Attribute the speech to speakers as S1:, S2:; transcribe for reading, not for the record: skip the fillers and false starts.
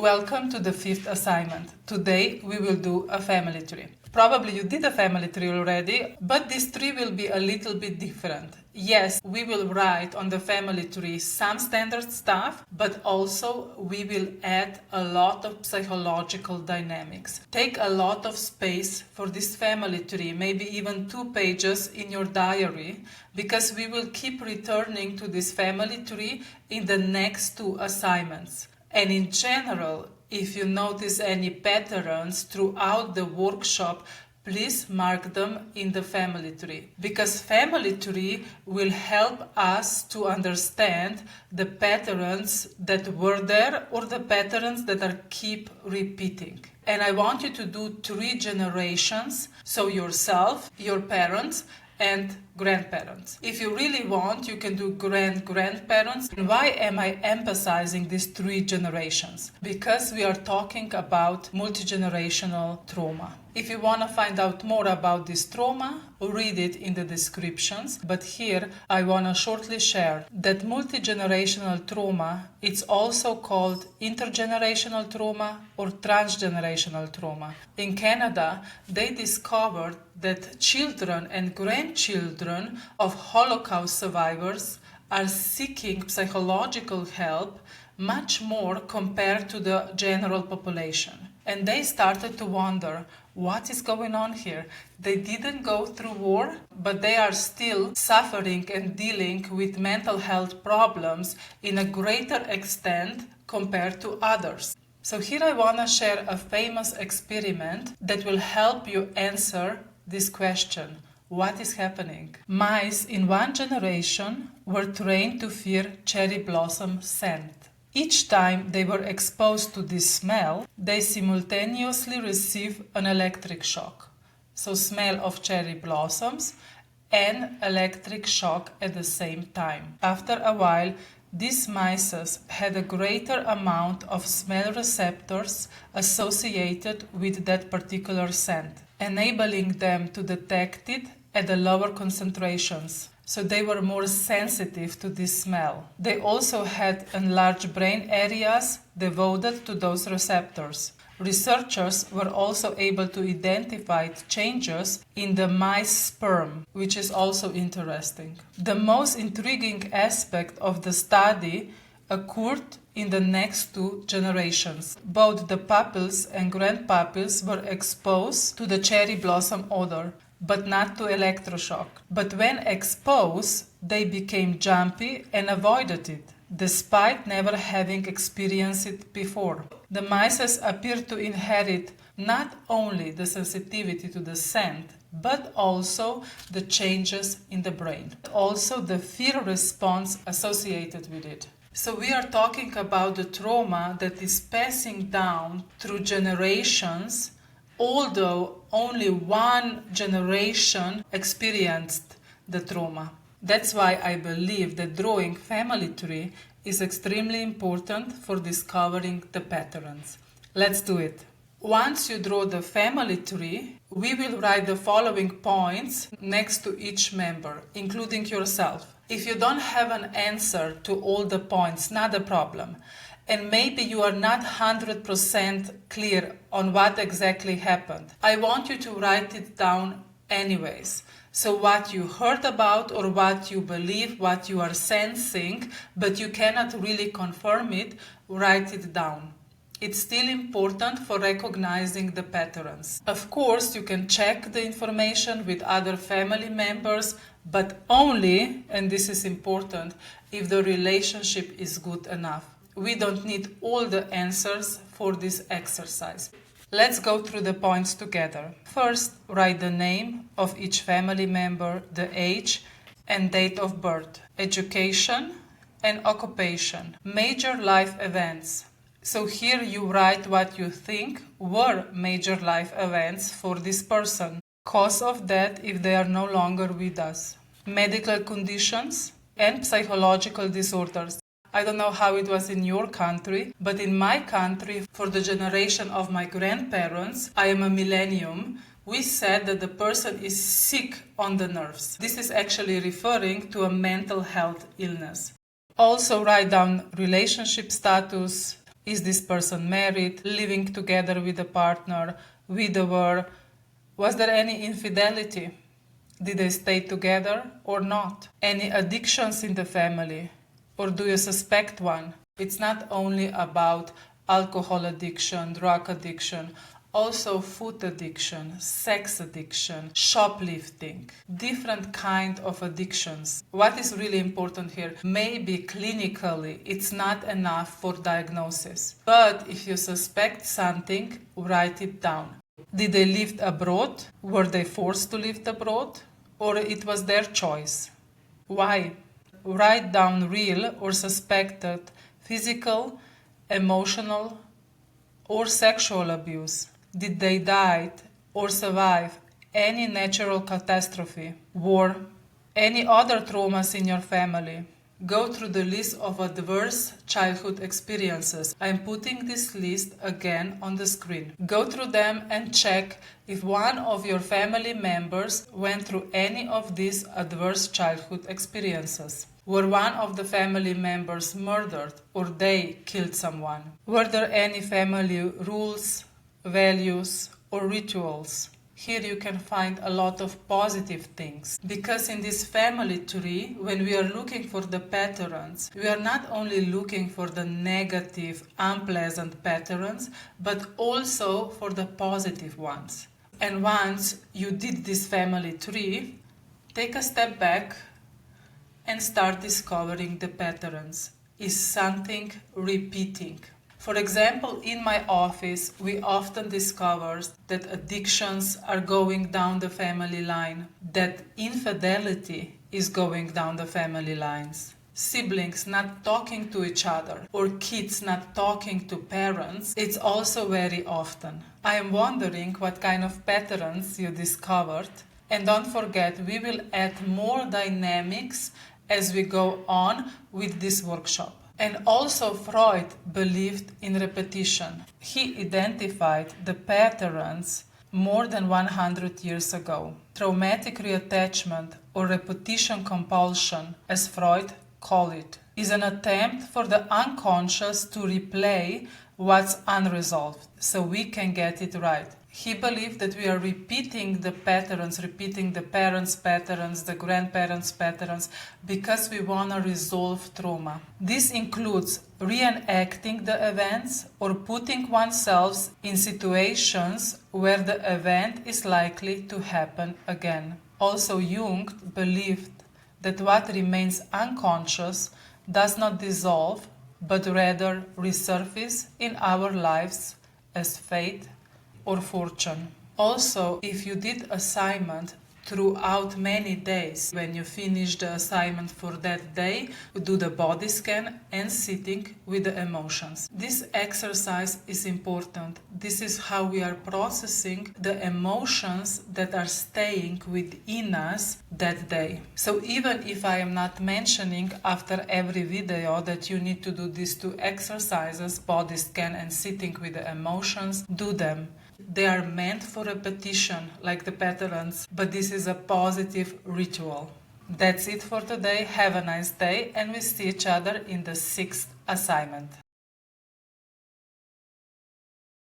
S1: Welcome to the fifth assignment. Today we will do a family tree. Probably you did a family tree already, but this tree will be a little bit different. Yes, we will write on the family tree some standard stuff, but also we will add a lot of psychological dynamics. Take a lot of space for this family tree, maybe even 2 pages in your diary, because we will keep returning to this family tree in the next 2 assignments. And in general, if you notice any patterns throughout the workshop, please mark them in the family tree, because family tree will help us to understand the patterns that were there or the patterns that are keep repeating. And I want you to do 3 generations, so yourself, your parents, and grandparents. If you really want, you can do grandparents. And why am I emphasizing these 3 generations? Because we are talking about multigenerational trauma. If you want to find out more about this trauma, read it in the descriptions. But here I want to shortly share that multigenerational trauma, it's also called intergenerational trauma or transgenerational trauma. In Canada, they discovered that children and grandchildren of Holocaust survivors are seeking psychological help much more compared to the general population. And they started to wonder, what is going on here? They didn't go through war, but they are still suffering and dealing with mental health problems in a greater extent compared to others. So here I want to share a famous experiment that will help you answer this question. What is happening? Mice in one generation were trained to fear cherry blossom scent. Each time they were exposed to this smell, they simultaneously receive an electric shock. So smell of cherry blossoms and electric shock at the same time. After a while, these mice had a greater amount of smell receptors associated with that particular scent, enabling them to detect it at the lower concentrations. So they were more sensitive to this smell. They also had enlarged brain areas devoted to those receptors. Researchers were also able to identify changes in the mice sperm, which is also interesting. The most intriguing aspect of the study occurred in the next 2 generations. Both the puppies and grandpuppies were exposed to the cherry blossom odor, but not to electroshock. But when exposed, they became jumpy and avoided it, despite never having experienced it before. The mice appear to inherit not only the sensitivity to the scent, but also the changes in the brain, also the fear response associated with it. So we are talking about the trauma that is passing down through generations, although only one generation experienced the trauma. That's why I believe that drawing family tree is extremely important for discovering the patterns. Let's do it. Once you draw the family tree, we will write the following points next to each member, including yourself. If you don't have an answer to all the points, not a problem. And maybe you are not 100% clear on what exactly happened. I want you to write it down anyways. So what you heard about or what you believe, what you are sensing, but you cannot really confirm it, write it down. It's still important for recognizing the patterns. Of course, you can check the information with other family members, but only, and this is important, if the relationship is good enough. We don't need all the answers for this exercise. Let's go through the points together. First, write the name of each family member, the age and date of birth, education and occupation, major life events. So here you write what you think were major life events for this person, cause of death if they are no longer with us, medical conditions and psychological disorders. I don't know how it was in your country, but in my country, for the generation of my grandparents, I am a millennium, we said that the person is sick on the nerves. This is actually referring to a mental health illness. Also write down relationship status, Is this person married, living together with a partner, widower? Was there any infidelity? Did they stay together or not? Any addictions in the family? Or do you suspect one? It's not only about alcohol addiction, drug addiction, also food addiction, sex addiction, shoplifting, different kind of addictions. What is really important here, maybe clinically it's not enough for diagnosis, but if you suspect something, write it down. Did they live abroad? Were they forced to live abroad? Or it was their choice? Why? Write down real or suspected physical, emotional, or sexual abuse. Did they die or survive any natural catastrophe, war, any other traumas in your family? Go through the list of adverse childhood experiences. I'm putting this list again on the screen. Go through them and check if one of your family members went through any of these adverse childhood experiences. Were one of the family members murdered or they killed someone? Were there any family rules, values, or rituals? Here you can find a lot of positive things, because in this family tree, when we are looking for the patterns, we are not only looking for the negative, unpleasant patterns, but also for the positive ones. And once you did this family tree, take a step back and start discovering the patterns. Is something repeating? For example, in my office, we often discover that addictions are going down the family line, that infidelity is going down the family lines, siblings not talking to each other, or kids not talking to parents. It's also very often. I am wondering what kind of patterns you discovered, and don't forget, we will add more dynamics as we go on with this workshop. And also Freud believed in repetition. He identified the patterns more than 100 years ago. Traumatic reattachment or repetition compulsion, as Freud called it, is an attempt for the unconscious to replay what's unresolved so we can get it right. He believed that we are repeating the patterns, repeating the parents' patterns, the grandparents' patterns, because we want to resolve trauma. This includes reenacting the events or putting oneself in situations where the event is likely to happen again. Also, Jung believed that what remains unconscious does not dissolve, but rather resurface in our lives as fate or fortune. Also, if you did assignment throughout many days, when you finish the assignment for that day, do the body scan and sitting with the emotions. This exercise is important. This is how we are processing the emotions that are staying within us that day. So even if I am not mentioning after every video that you need to do these two exercises, body scan and sitting with the emotions, do them. They are meant for repetition, like the patterns, but this is a positive ritual. That's it for today. Have a nice day, and we see each other in the 6th assignment.